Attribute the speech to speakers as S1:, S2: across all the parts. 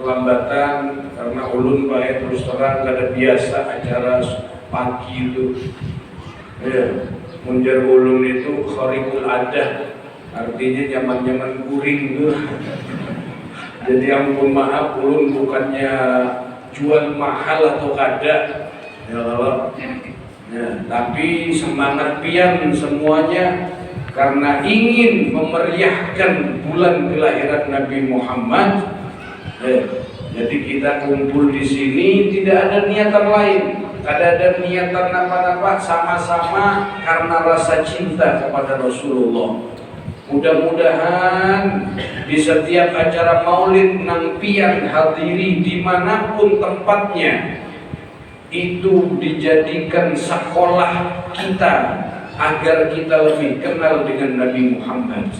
S1: kelambatan karena ulun baik terus terang kada biasa acara pagi itu. Ya, munjar ulun itu kharikul adah, artinya zaman-zaman guring tuh. Jadi ampun maaf, ulun bukannya jual mahal atau kada, ya Allah. Ya, tapi semangat pian semuanya karena ingin memeriahkan bulan kelahiran Nabi Muhammad. Jadi kita kumpul di sini tidak ada niatan lain, tidak ada niatan apa-apa, sama-sama karena rasa cinta kepada Rasulullah. Mudah-mudahan di setiap acara maulid nang pian hadiri dimanapun tempatnya, itu dijadikan sekolah kita agar kita lebih kenal dengan Nabi Muhammad.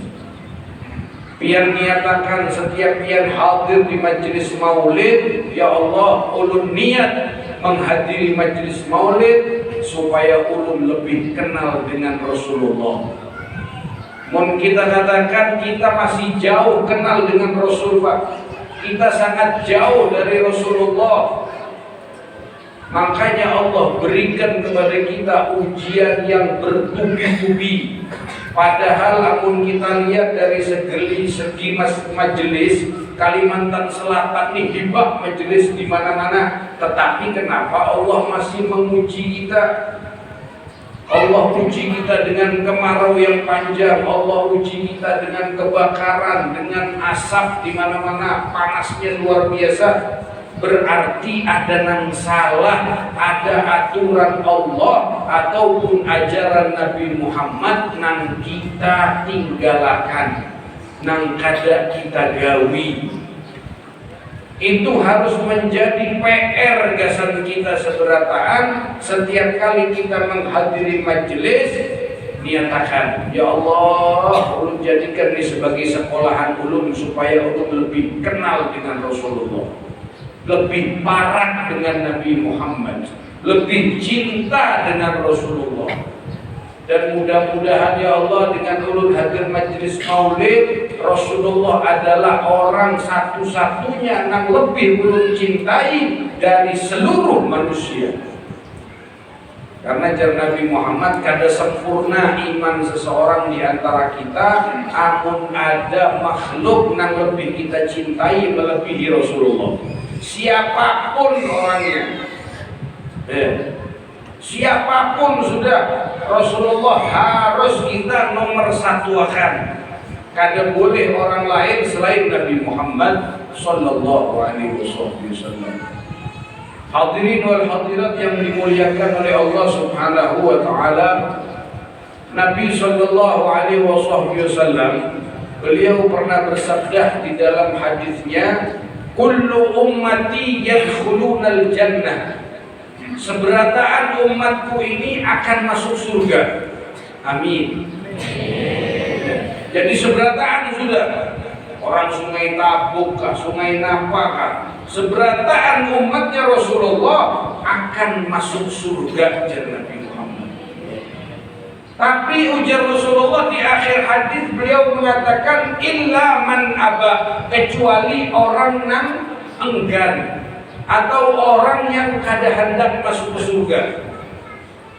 S1: Pian niatakan setiap pian hadir di majelis maulid, ya Allah, ulun niat menghadiri majelis maulid supaya ulun lebih kenal dengan Rasulullah. Mun kita katakan kita masih jauh kenal dengan Rasul, Pak. Kita sangat jauh dari Rasulullah. Makanya Allah berikan kepada kita ujian yang bertubi-tubi. Padahal amun kita lihat dari segi majelis Kalimantan Selatan ini hibah majelis di mana-mana, tetapi kenapa Allah masih menguji kita? Allah uji kita dengan kemarau yang panjang, Allah uji kita dengan kebakaran, dengan asap di mana-mana, panasnya luar biasa. Berarti ada nang salah, ada aturan Allah ataupun ajaran Nabi Muhammad nang kita tinggalkan, nang kada kita gawi. Itu harus menjadi PR gasan kita seberataan. Setiap kali kita menghadiri majelis, niatakan, ya Allah, ulun jadikan ini sebagai sekolahan ulun supaya ulun lebih kenal dengan Rasulullah, lebih parah dengan Nabi Muhammad, lebih cinta dengan Rasulullah. Dan mudah-mudahan ya Allah dengan ulun hadir majelis maulid, Rasulullah adalah orang satu-satunya yang lebih ulun cintai dari seluruh manusia. Karena jar Nabi Muhammad kada sempurna iman seseorang di antara kita, amun ada makhluk yang lebih kita cintai melebihi Rasulullah. Siapapun orangnya, siapapun sudah, Rasulullah harus kita nomor satuakan. Kada boleh orang lain selain Nabi Muhammad sallallahu alaihi wasallam. Hadirin wal hadirat yang dimuliakan oleh Allah Subhanahu wa taala, Nabi sallallahu alaihi wasallam beliau pernah bersabda di dalam hadisnya, kullu ummati yadkhulunal jannah. Seberataan umatku ini akan masuk surga. Amin. Jadi seberataan sudah, orang Sungai Tabuk kah, Sungai Napa kah, seberataan umatnya Rasulullah akan masuk surga, ujar Nabi Muhammad. Tapi ujar Rasulullah di akhir hadis beliau mengatakan illa man aba, kecuali orang yang enggan atau orang yang kada hendak masuk ke surga.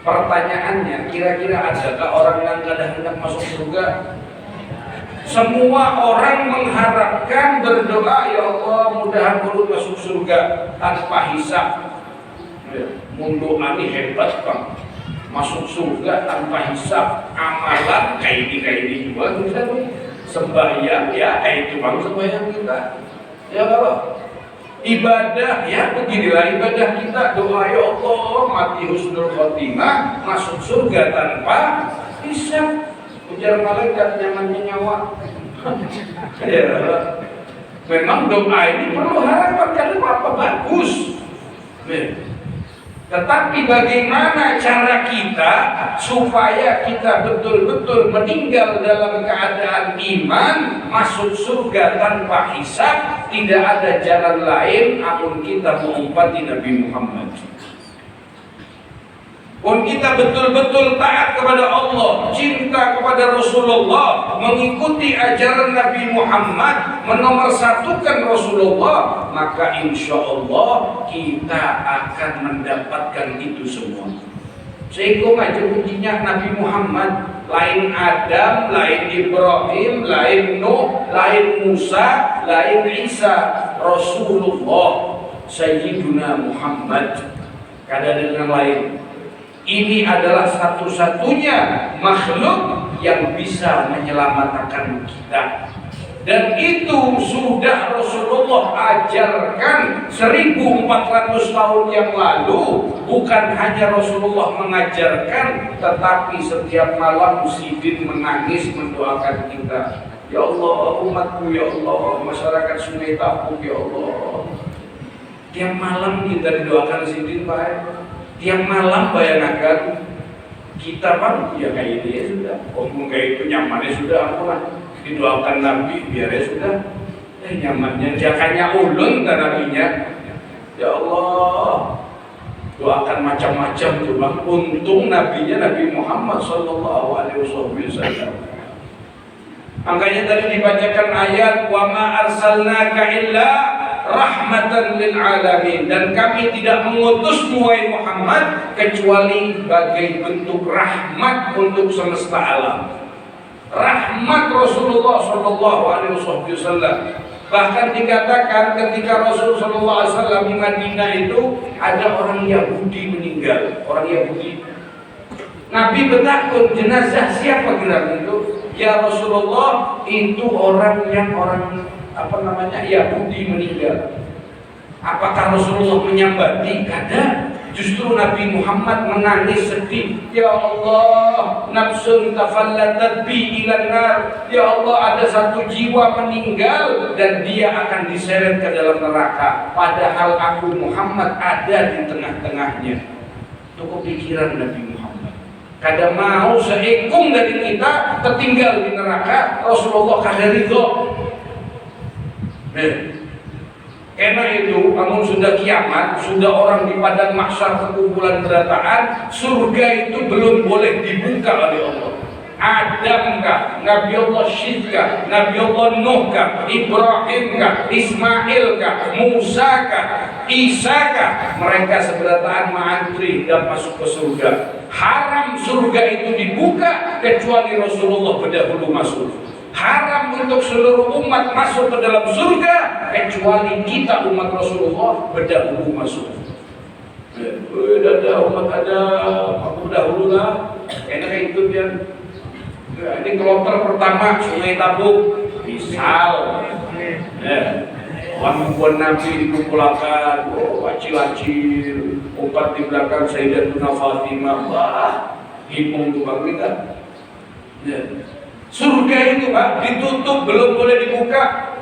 S1: Pertanyaannya, kira-kira adakah orang yang kada hendak masuk surga? Semua orang mengharapkan, berdoa, ya Allah mudahan ulun masuk surga tanpa hisab. Mundur ani hebat bang, masuk surga tanpa hisab. Amalan kayak ini juga bisa sembahyang ya, itu bang sembahyang kita. Ya Allah. Ibadah ya beginilah ibadah kita, doa ya Allah mati husnul khotimah masuk surga tanpa hisab. Ujar malaikat nyamannya nyawa. Ya, memang doa ini perlu harapan karena apa bagus. Tetapi bagaimana cara kita supaya kita betul-betul meninggal dalam keadaan iman, masuk surga tanpa hisab, tidak ada jalan lain namun kita mengumpati Nabi Muhammad. Pun kita betul-betul taat kepada Allah, cinta kepada Rasulullah, mengikuti ajaran Nabi Muhammad, menomorsatukan Rasulullah, maka insya Allah kita akan mendapatkan itu semua. Sehingga aja kuncinya Nabi Muhammad, lain Adam, lain Ibrahim, lain Nuh, lain Musa, lain Isa, Rasulullah Sayyiduna Muhammad. Kada dengan lain. Ini adalah satu-satunya makhluk yang bisa menyelamatkan kita. Dan itu sudah Rasulullah ajarkan 1400 tahun yang lalu. Bukan hanya Rasulullah mengajarkan, tetapi setiap malam Sidin menangis mendoakan kita. Ya Allah, umatku ya Allah, masyarakat Sungai Tapuk ya Allah. Tiap malam kita didoakan Sidin Pak. Tiap malam bayangkan kita Pak, ya kayak ini ya sudah. Ngomong kayak itu nyamannya sudah, apalah. Didoakan Nabi biar ya sudah. Nyamannya jakannya ulun dan nabinya. Ya Allah, doakan macam-macam tuh Bang. Untung nabinya Nabi Muhammad sallallahu alaihi wasallam. Makanya tadi dibacakan ayat wa ma arsalnaka illa rahmatan lil alamin, dan kami tidak mengutusmu wahai Muhammad kecuali sebagai bentuk rahmat untuk semesta alam. Rahmat Rasulullah sallallahu alaihi wasallam. Bahkan dikatakan ketika Rasul sallallahu alaihi wasallam di Madinah itu ada orang Yahudi meninggal, orang Yahudi. Nabi bertakut, jenazah siapa kira itu? Ya Rasulullah, itu orang Yahudi meninggal. Apakah Rasulullah menyambati? Kada. Justru Nabi Muhammad menangis sedih. Ya Allah, nafsun tafallatat bi ilan nar. Ya Allah, ada satu jiwa meninggal dan dia akan diseret ke dalam neraka. Padahal aku Muhammad ada di tengah-tengahnya. Itu kepikiran Nabi Muhammad. Kada mau seekung dari kita tertinggal di neraka. Rasulullah kada ridho. Karena itu, namun sudah kiamat, sudah orang di padang mahsyar kekumpulan berataan, surga itu belum boleh dibuka oleh Allah. Adam kah, Nabi Allah Syed kah, Nabi Allah Nuh kah, Ibrahim kah, Ismail kah, Musa kah, Isa kah, mereka seberataan mengantri dan masuk ke surga. Haram surga itu dibuka kecuali Rasulullah berdahulu masuk. Haram untuk seluruh umat masuk ke dalam surga kecuali kita umat Rasulullah berdahulu masuk. Ada umat ada aku dahulu lah. Enak itu dia. Ini kloter pertama Sungai Tapuk, misal. Wangkuan Nabi dikumpulkan, wacil-wacil, umpat di belakang Sayyidatuna Fatimah. Wah, hipung tuh bang kita. Surga itu Pak ditutup, belum boleh dibuka.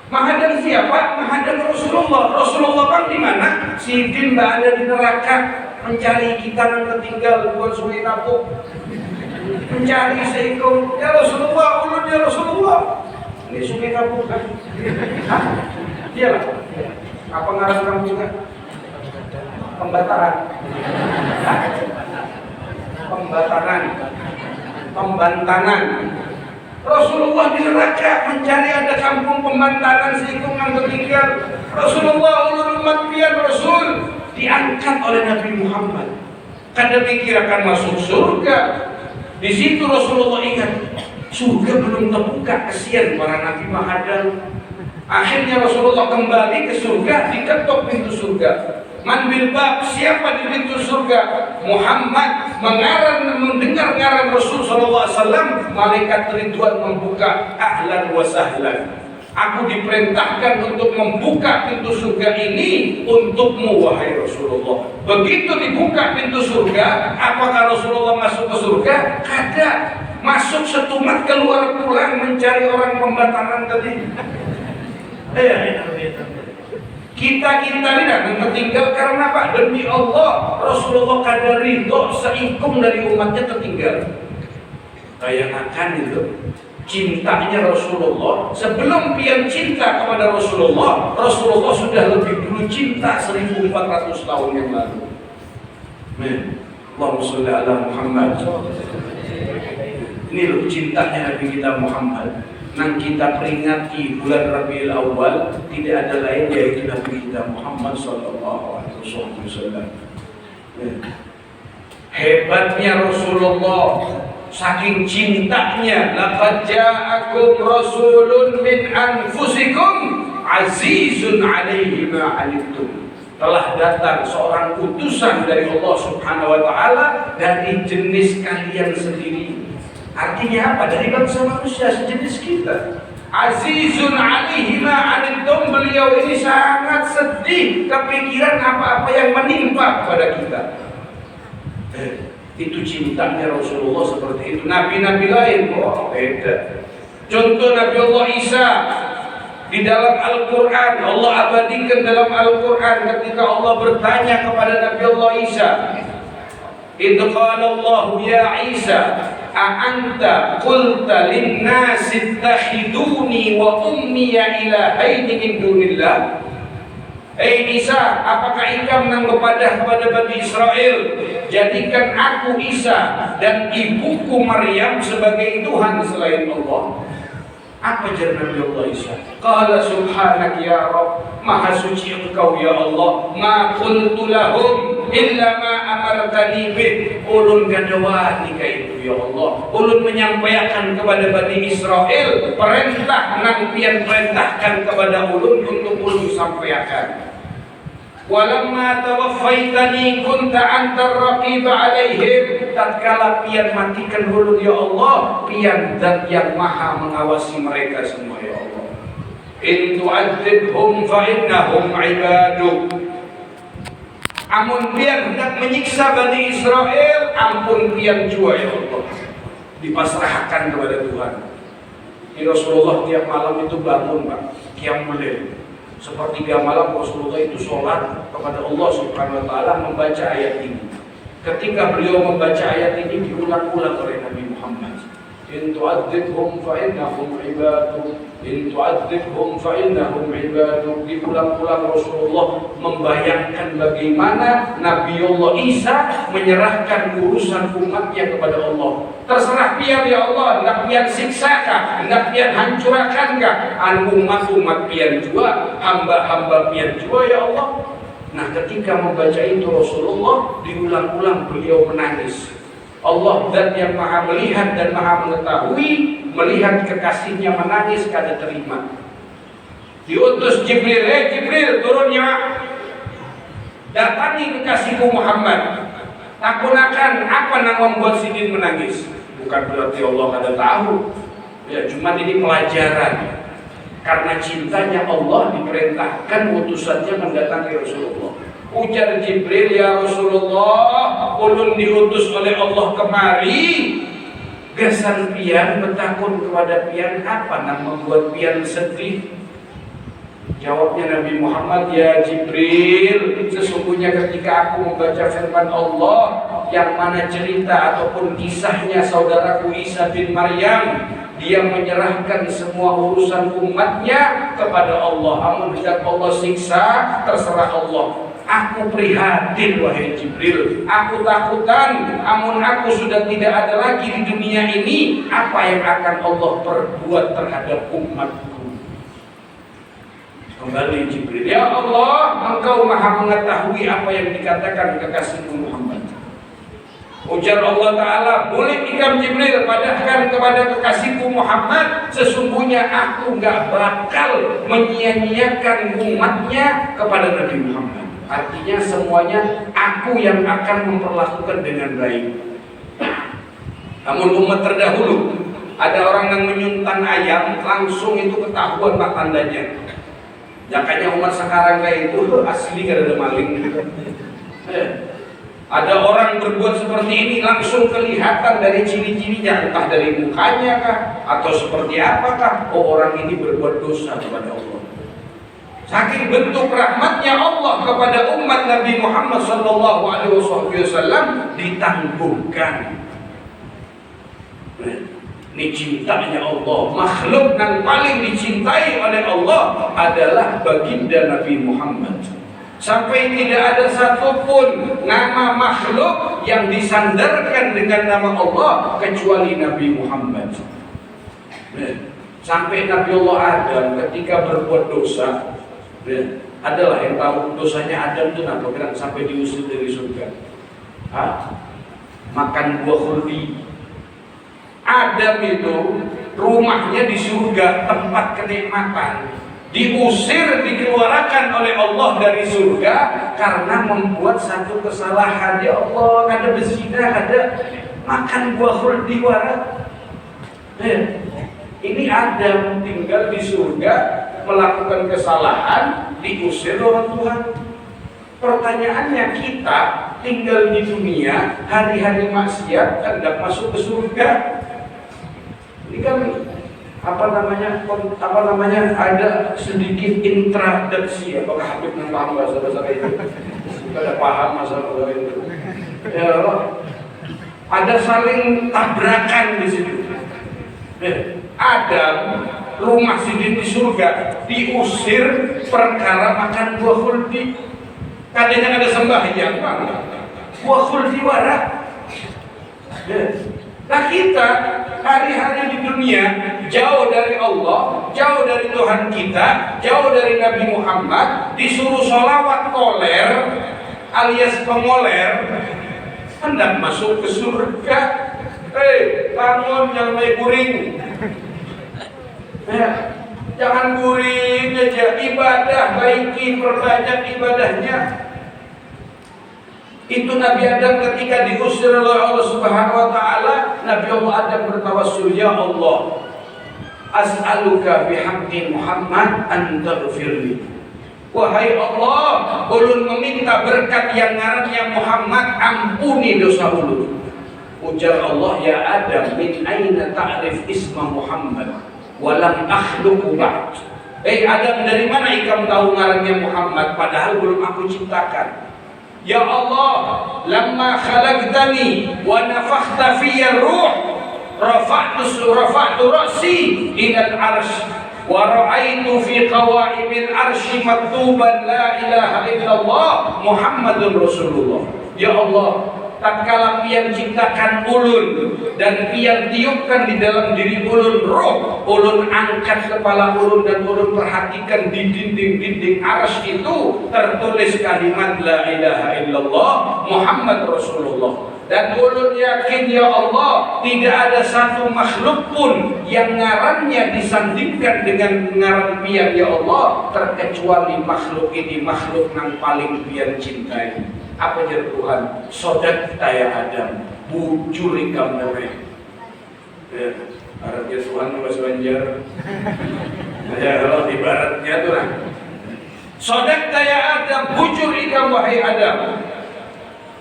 S1: Menghadap siapa? Menghadap Rasulullah. Rasulullah Bang di mana? Sidin nggak ada di neraka mencari kita yang tertinggal buat Sungai Tapuk. Mencari seikung. Ya Rasulullah, ulun ya Rasulullah. Ini Sungai Tapuk kan? Hah? Iya lah. Apa ngaran kamu juga? Pembataran. Hah? Pembataran. Pembantanan. Rasulullah di neraka mencari ada kampung pembantanan seikung yang tertinggal. Rasulullah ulul umat pian Rasul diangkat oleh Nabi Muhammad. Kada pikir akan masuk surga. Di situ Rasulullah ingat surga belum terbuka, kesian para nabi mahadal. Akhirnya Rasulullah kembali ke surga, diketok pintu surga. Man bil bab, siapa di pintu surga? Muhammad. Mendengar ngaran Rasul sallallahu alaihi wasallam, malaikat Ridwan membuka, ahlan wa sahlan. Aku diperintahkan untuk membuka pintu surga ini untukmu wahai Rasulullah. Begitu dibuka pintu surga, apakah Rasulullah masuk ke surga? Kada. Masuk setumat, keluar pulang mencari orang pembataran tadi. Kita tidak tertinggal karena apa? Demi Allah, Rasulullah kada ridho seikung dari umatnya tertinggal. Bayangkan itu cintanya Rasulullah. Sebelum pian cinta kepada Rasulullah, Rasulullah sudah lebih dulu cinta 1400 tahun yang lalu. Allahumma sholli ala Muhammad. Ini loh cintanya Nabi kita Muhammad. Nang kita peringati bulan Rabiul Awal, tidak ada lain yaitu Nabi kita Muhammad sallallahu alaihi wasallam. Hebatnya Rasulullah, saking cintanya, laqad ja'akum rasulun min anfusikum azizun 'alaihi ma 'anittum. Telah datang seorang utusan dari Allah Subhanahu wa taala dari jenis kalian sendiri. Artinya apa? Dari bangsa manusia sejenis kita. Azizun 'alaihi ma 'anittum, beliau ini sangat sedih kepikiran apa-apa yang menimpa kepada kita. Itu cintanya Rasulullah seperti itu. Nabi-nabi lain beda. Contoh Nabi Allah Isa di dalam Al-Quran, Allah abadikan dalam Al-Quran ketika Allah bertanya kepada Nabi Allah Isa, idh qala Allah ya Isa a'anta qulta linnasi ittakhiduni wa ummiya ilahaini min dunillah. Isa, apakah engkau menang kepada Bani Israel, jadikan aku Isa dan ibuku Maryam sebagai Tuhan selain Allah? Apa jawab Nabi Allah Isa? Qala subhanak ya Rabb, maha suci engkau ya Allah, ma qultu lahum illa ma amartani bih. Ulun gadawani ka itu ya Allah, ulun menyampaikan kepada Bani Israel perintah nang pian perintahkan kepada ulun untuk ulun sampaikan. Walamma tawaffaitani kunta antar raqib alaihim, tatkala pian matikan ulun ya Allah, pian zat yang maha mengawasi mereka semua ya Allah. In tu'adzibhum fa innahum ibaduk. Amun pian hendak menyiksa Bani Israel, ampun pian jua ya Allah, dipasrahkan kepada Tuhan. Rasulullah tiap malam itu bangun Pak, qiyamul lail. Sepertiga malam Rasulullah itu sholat kepada Allah Subhanahu wa taala membaca ayat ini. Ketika beliau membaca ayat ini diulang-ulang oleh Nabi Muhammad. In tu'adzibhum fa innahum ibaduk, in tu'adzibhum fa innahum ibaduk. Diulang-ulang Rasulullah membayangkan bagaimana Nabiullah Isa menyerahkan urusan umatnya kepada Allah. Terserah pian ya Allah, hendak pian siksakah, hendak pian hancurkankah, umat-umat pian jua, hamba-hamba pian jua ya Allah. Nah, ketika membaca itu Rasulullah diulang-ulang beliau menangis. Allah zat yang maha melihat dan maha mengetahui, melihat kekasihnya menangis kada terima. Diutus Jibril, Jibril turunnya, datangi kekasihku Muhammad. Takunakan apa yang membuat sidin menangis. Bukan berarti Allah kada tahu. Ya, cuma ini pelajaran. Karena cintanya Allah diperintahkan utusannya mendatangi Rasulullah. Ujar Jibril, ya Rasulullah, ulun diutus oleh Allah kemari. Gasan pian bertakun kepada pian apa yang membuat pian sedih? Jawabnya Nabi Muhammad, ya Jibril, sesungguhnya ketika aku membaca firman Allah yang mana cerita ataupun kisahnya saudaraku Isa bin Maryam, dia menyerahkan semua urusan umatnya kepada Allah. Amun hendak Allah siksa, terserah Allah. Aku prihatin wahai Jibril, aku takutan amun aku sudah tidak ada lagi di dunia ini, apa yang akan Allah perbuat terhadap umatku. Kembali Jibril, ya Allah, engkau maha mengetahui apa yang dikatakan kekasihmu Muhammad. Ujar Allah Ta'ala, boleh ikam Jibril padahkan kepada kekasihku Muhammad, sesungguhnya aku gak bakal menyia-nyiakan umatnya kepada Nabi Muhammad. Artinya semuanya aku yang akan memperlakukan dengan baik. Namun umat terdahulu, ada orang yang menyuntan ayam, langsung itu ketahuan pak tandanya. Makanya umat sekarang kayak itu asli gak ada maling. Ada orang berbuat seperti ini langsung kelihatan dari ciri-cirinya, entah dari mukanya kah atau seperti apakah. Oh, orang ini berbuat dosa kepada Allah. Saking bentuk rahmatnya Allah kepada umat Nabi Muhammad SAW ditangguhkan. Ini cintanya Allah. Makhluk yang paling dicintai oleh Allah adalah baginda Nabi Muhammad. Sampai tidak ada satupun nama makhluk yang disandarkan dengan nama Allah kecuali Nabi Muhammad. Sampai Nabi Allah Adam ketika berbuat dosa, adalah yang tahu dosanya Adam itu apa? Kan sampai diusir dari surga. Makan buah khuldi. Adam itu rumahnya di surga, tempat kenikmatan, diusir, dikeluarkan oleh Allah dari surga karena membuat satu kesalahan. Ya Allah, ada berzina, ada makan buah khuldi warak. Ini Adam tinggal di surga, melakukan kesalahan, diusir oleh Tuhan. Pertanyaannya, kita tinggal di dunia, hari-hari maksiat, hendak masuk ke surga. Ini kan apa namanya ada sedikit introduksi. Apakah Habib paham bahasa itu? Tidak paham masalah itu. Ya, ada saling tabrakan di situ. Adam rumah sendiri di surga diusir perkara makan buah khuldi. Katanya ada sembahyang, buah khuldi warak. Nah kita hari-hari di dunia jauh dari Allah, jauh dari Tuhan kita, jauh dari Nabi Muhammad, disuruh sholawat koler alias pengoler, hendak masuk ke surga. Bangun yang main guring. Jangan guring aja, ibadah baiki, perbanyak ibadahnya. Itu Nabi Adam ketika diusir oleh Allah Subhanahu wa taala, Nabi Allah Adam bertawassul, ya Allah, as'aluka bihaqqi Muhammad an taghfirli. Wahai Allah, ulun meminta berkat yang ngarannya Muhammad, ampuni dosa ulun. Ujar Allah, ya Adam, min aina ta'rif isma Muhammad walam akhluqu ba'd. Adam, dari mana ikam tahu ngarannya Muhammad padahal belum aku ciptakan? Ya Allah, lamma khalaqtani wa nafakhta fiyya ruh, rafa'tu ra'si ila al-'arsy wa ra'aitu fi qawa'imil 'arsy maktuban la ilaha illallah Muhammadur Rasulullah. Ya Allah, tatkala pian ciptakan ulun dan pian tiupkan di dalam diri ulun roh, ulun angkat kepala ulun dan ulun perhatikan di dinding-dinding arsy itu tertulis kalimat la ilaha illallah Muhammad Rasulullah. Dan ulun yakin, ya Allah, tidak ada satu makhluk pun yang ngarannya disandingkan dengan ngaran pian, ya Allah, terkecuali makhluk ini makhluk yang paling pian cintai. Apa jadi Tuhan? Sodat ya Adam, bujur ikam mereka. Arabnya Tuhan bahasa Banjar. Ya kalau ibaratnya tuh lah. Sodat ya Adam, bujur ikam wahai Adam.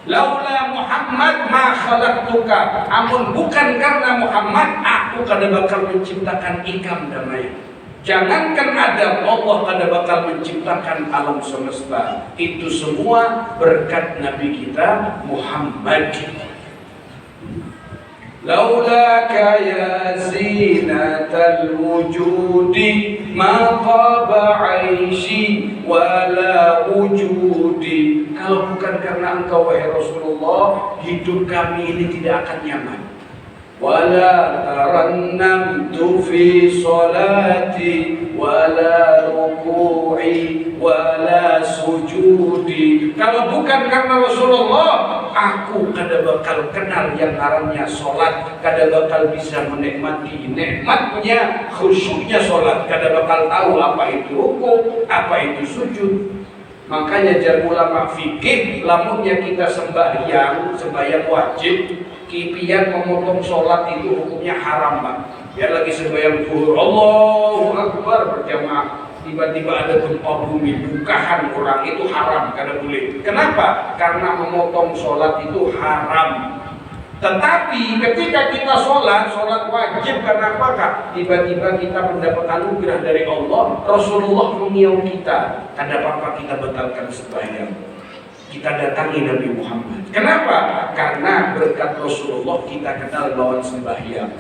S1: Laula Muhammad ma khalaqtuka. Amun bukan karena Muhammad, aku kada bakal menciptakan ikam damai. Jangankan Adam, Allah kada bakal menciptakan alam semesta. Itu semua berkat Nabi kita Muhammad. Laulaka ya zinatal wujudi ma qaba aishi wala wujudi. Kalau bukan karena engkau wahai Rasulullah, hidup kami ini tidak akan nyaman. Wala tarannamtu fi salati wala ruku'i wala sujudi. Kalau bukan karena Rasulullah, aku kada bakal kenal yang namanya salat, kada bakal bisa menikmati nikmatnya khusyuknya salat, kada bakal tahu apa itu ruku', apa itu sujud. Makanya jar ulama fikih, lamunnya kita sembahyang wajib, kipian memotong sholat itu hukumnya haram, Pak. Ya lagi sembahyang zuhur, Allahu Akbar berjamaah, tiba-tiba ada gempa bumi, bukahan orang, itu haram, kada boleh. Kenapa? Karena memotong sholat itu haram. Tetapi ketika kita sholat wajib, karena apakah? Tiba-tiba kita mendapat anugerah dari Allah, Rasulullah mengiau kita, kada apa-apa kita batalkan sembahyang. Kita datangi Nabi Muhammad. Kenapa? Karena berkat Rasulullah kita kenal lawan sembahyang.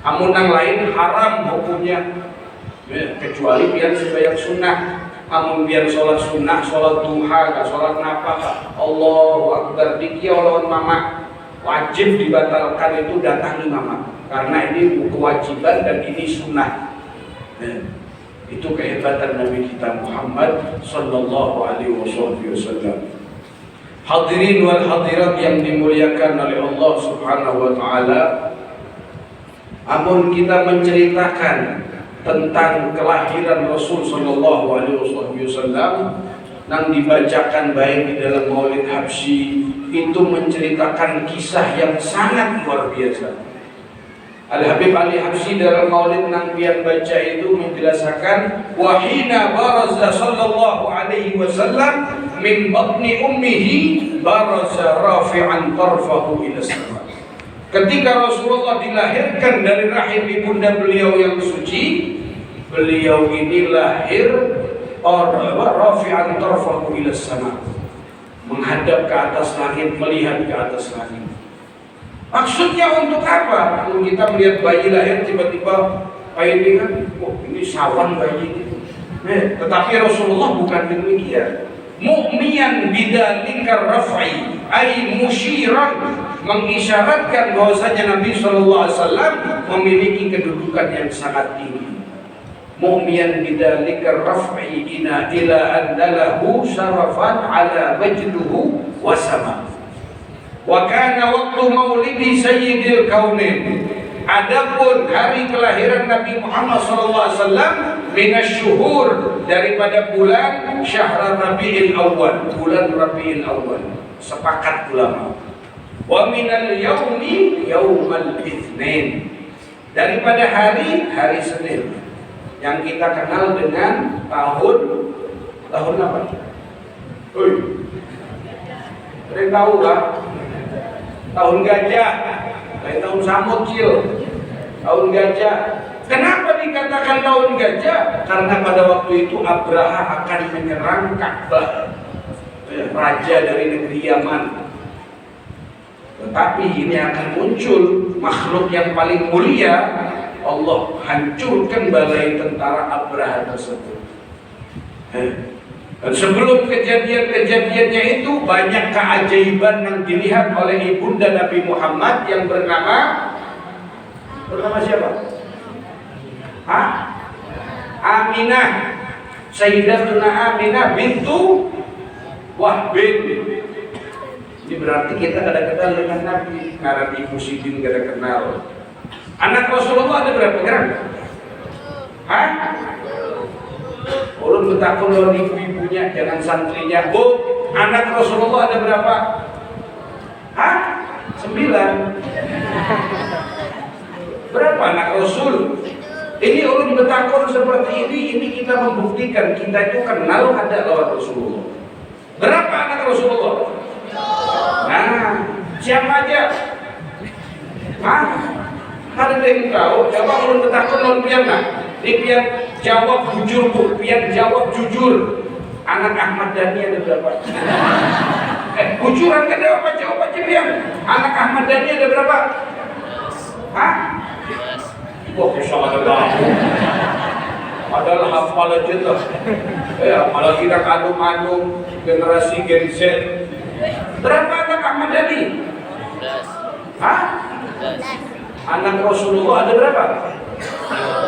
S1: Amun yang lain haram hukumnya, kecuali biar sembahyang sunnah. amun biar sholat sunnah, sholat duha, sholat napa, Allahu Akbar, dikiau lawan mama, wajib dibatalkan itu datangi mama, karena ini kewajiban dan ini sunnah. Itu kehebatan Nabi kita Muhammad Sallallahu Alaihi Wasallam. Hadirin wal hadirat yang dimuliakan oleh Allah Subhanahu Wa Taala, amun kita menceritakan tentang kelahiran Rasul Sallallahu Alaihi Wasallam yang dibacakan baik di dalam Maulid Habsyi, itu menceritakan kisah yang sangat luar biasa. Al-Habib Ali Habsyi dalam Maulid yang dia baca itu menjelaskan, wahina baraza Sallallahu Alaihi Wasallam min batni ummihi baraza rafi'an tarfahu ila sama. Ketika Rasulullah dilahirkan dari rahim ibunda beliau yang suci, beliau ini lahir rafi'an tarfahu ila sama, menghadap ke atas langit, melihat ke atas langit. Maksudnya untuk apa? Kalau kita melihat bayi lahir tiba-tiba ini kan, oh ini sawan bayi ini. Tetapi Rasulullah bukan demikian. Mu'miyan bidzalika raf'i ay musyiran, mengisyaratkan bahwasanya Nabi sallallahu alaihi wasallam memiliki kedudukan yang sangat tinggi. Mu'miyan bidzalika raf'i ila andalahu syarafan ala majduhu wa sama. Wa kana waktu maulidi sayyidil kaunin, adapun hari kelahiran Nabi Muhammad SAW minasyuhur, daripada bulan syahr Rabiul Awwal, bulan Rabiul Awwal, sepakat ulama. Wa minal yaumi yaumal itsnin, daripada hari Senin yang kita kenal dengan tahun apa? Kalian tahu lah? Tahun gajah, tahun samocil, tahun gajah. Kenapa dikatakan tahun gajah? Karena pada waktu itu Abraha akan menyerang Ka'bah, raja dari negeri Yaman. Tetapi ini akan muncul makhluk yang paling mulia, Allah hancurkan balai tentara Abraha tersebut. Dan sebelum kejadian-kejadiannya itu, banyak keajaiban yang dilihat oleh ibunda Nabi Muhammad yang bernama siapa? Aminah, Sayyidatuna Aminah bintu Wahbin. Ini berarti kita kada kenal dengan Nabi, karena Ibu Sidin kada kenal. Anak Rasulullah ada berapa gram? Ulun bertakun lawan ibu-ibunya, jangan santrinya. Bu, anak Rasulullah ada berapa? 9. Berapa anak Rasul? Ini ulun bertakun seperti ini kita membuktikan kita itu kenal ada lawan Rasulullah. Berapa anak Rasulullah? Nah, siapa aja? Ada yang tahu? Coba ulun bertakun lawan piana. Ini pian jawab jujur, Bu. Pian jawab jujur. Anak Ahmad Dhani ada berapa? Bujuran kan ada apa? Jawab aja pian. Anak Ahmad Dhani ada berapa? Wah, masyaallah. Padahal hafal aja tuh. Malah kita kandung-kandung generasi Gen Z. Berapa anak Ahmad Dhani? 11. Anak Rasulullah ada berapa?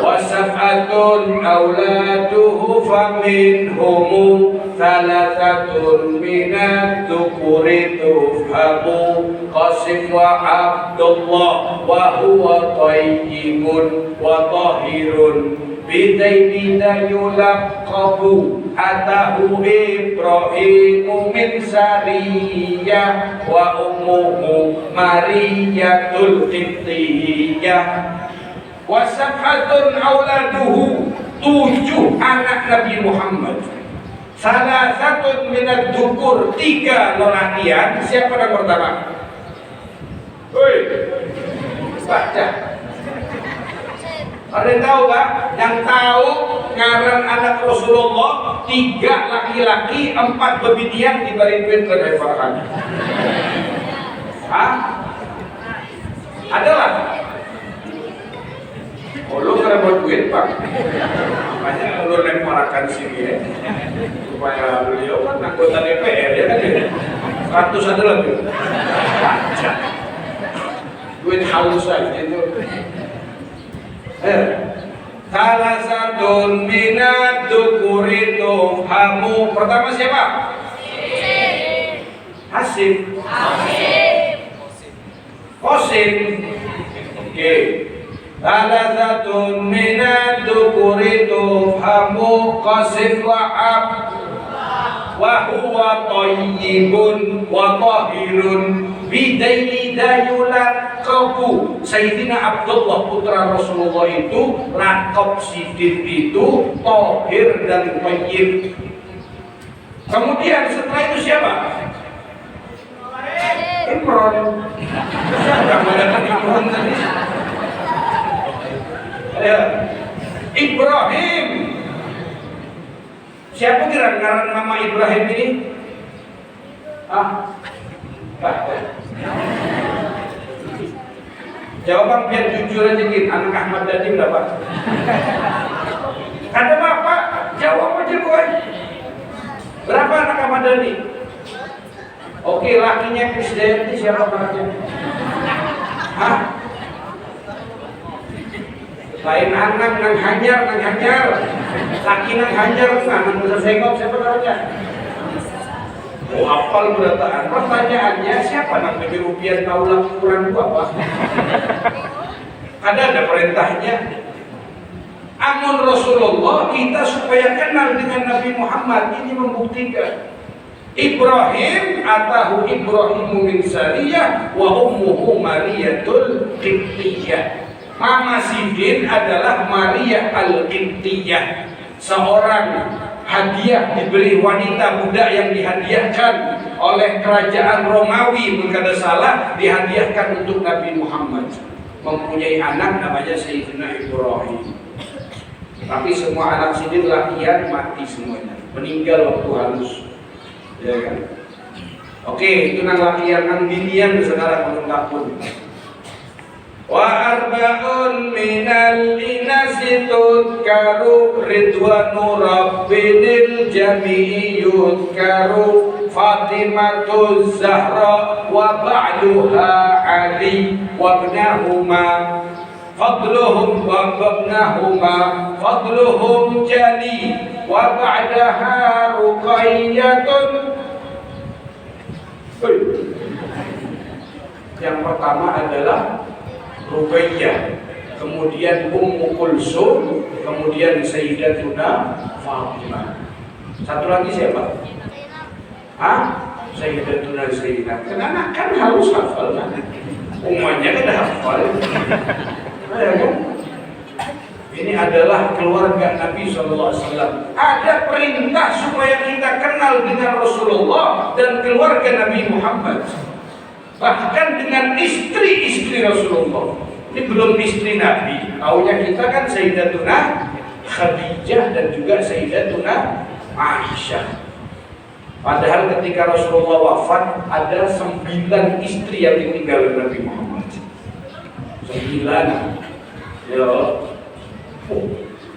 S1: Wasaf'atun auladuhu faminhumu thalathatun minat dzukuri tufhamu Qasim wa Abdullah wa huwa tayyibun wa tahirun bidainina yulaqabu atahu Ibrahimu min sariyah wa ummuhu Mariyatul Qibtiyah. Wasabhatun auladuhu, 7 anak Nabi Muhammad. Salah satu minat dukur, 3 lelakian. Siapa yang pertama? Woi, baca. Ada yang tahu gak? Yang tahu ngaran anak Rasulullah 3 laki-laki, 4 bebinian diberi duit ke depan. Adalah. Oh, lu kena buat duit, Pak. Makanya perlu lemparkan sini ya, supaya beliau kan anggota DPR ya kan ya. 100 ada lebih. Baca. Duit halus aja itu. Salah satu minat dukuri tufhamu. Pertama siapa? Hasim. Qasim. Oke. Salah satu minat dukuri tufhamu Qasim wa ab wa huwa tayyibun wa tahirun bidaini dayulat kabu. Sayyidina Abdullah putra Rasulullah itu lakab sidin itu tahir dan tayyib. Kemudian setelah itu siapa? Imran. Siapa yang Imran tadi? Ibrahim. Siapa kira-kira nama Ibrahim ini? Jawaban biar jujur aja gitu. Anak Ahmad Dhani berapa? Ada bapak? Jawab aja boy. Berapa anak Ahmad Dhani? Oke, lakinya Krisdayanti siapa anaknya? Lain anak nang hajar, laki nang hajar, nang bisa sengok siapa namanya? Oh, hafal berataan. Pertanyaannya siapa nang beli rupiah tahu laki kurang dua apa? Ada perintahnya. Amun Rasulullah kita supaya kenal dengan Nabi Muhammad ini membuktikan. Ibrahim atahu Ibrahimu min Sariyah wa ummuhu Mariyatul Qibtiyah. Mama Sidin adalah Maria Al-Qibtiyah, seorang hadiah diberi wanita budak yang dihadiahkan oleh kerajaan Romawi, bukan salah, dihadiahkan untuk Nabi Muhammad. Mempunyai anak namanya Sayyidina Ibrahim. Tapi semua anak Sidin lakian mati semuanya, meninggal waktu halus. Ya kan? Oke, itu nang lakian nang binian sekarang menunggu. Wa arba'un minal inasi tudkaru ridwanu rabbinil jami'i yudkaru Fatimatu Zahra wa ba'duha Ali wa ibnahuma fadluhum wa ibnahuma fadluhum jali wa ba'daha Ruqayyatun. Yang pertama adalah Ruqayyah, kemudian Ummu Kulsum, kemudian Sayyidatuna Fatimah. Satu lagi siapa? Sayyidatuna Zainab. Karena kan harus hafal kan? Umumnya kan hafal. Ini adalah keluarga Nabi SAW. Ada perintah supaya kita kenal dengan Rasulullah dan keluarga Nabi Muhammad. Bahkan dengan istri-istri Rasulullah. Ini belum istri Nabi. Taunya kita kan Sayyidatuna Khadijah dan juga Sayyidatuna Aisyah. Padahal ketika Rasulullah wafat ada 9 istri yang ditinggal Nabi Muhammad. 9. Ya.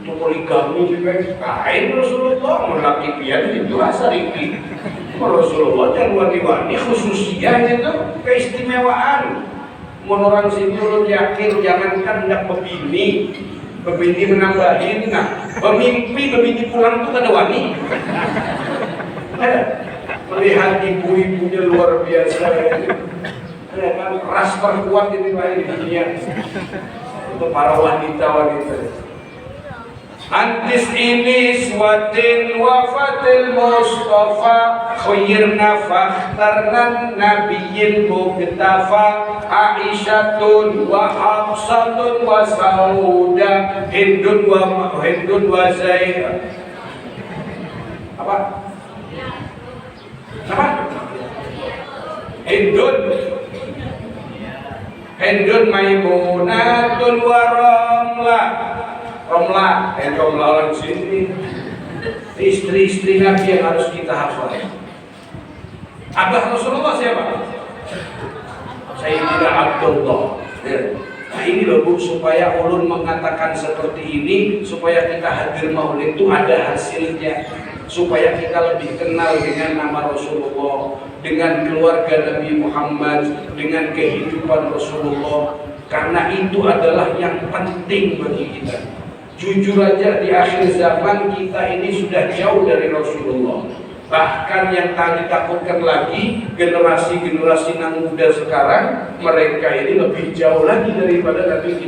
S1: Itu poligami juga kain Rasulullah melaki pian itu asal ini. Rasulullah jangan wani-wani khususnya itu keistimewaan. Orang sini ulun yakin jangankan hendak bebini menambahin, pemimpi bebini pulang itu ada wani. Melihat ibu-ibunya luar biasa ini. Ras terkuat ini di dunia untuk para wanita-wanita. Antis ini swatin wafatil Mustafa khairna fakhtarnan nabiyyin muktafa Aisyatun wa Hafsatun wa Sauda Hindun wa Zainab. Apa? Hindun Maimunatun wa Romlah orang sini. Istri-istri Nabi yang harus kita hafal. Abah Rasulullah siapa? Sayyidina Abdullah. Nah ini loh Bu, supaya ulun mengatakan seperti ini, supaya kita hadir maulid itu ada hasilnya, supaya kita lebih kenal dengan nama Rasulullah, dengan keluarga Nabi Muhammad, dengan kehidupan Rasulullah, karena itu adalah yang penting bagi kita. Jujur aja di akhir zaman kita ini sudah jauh dari Rasulullah. Bahkan yang tadi takutkan lagi, generasi-generasi yang muda sekarang, mereka ini lebih jauh lagi daripada Nabi kita.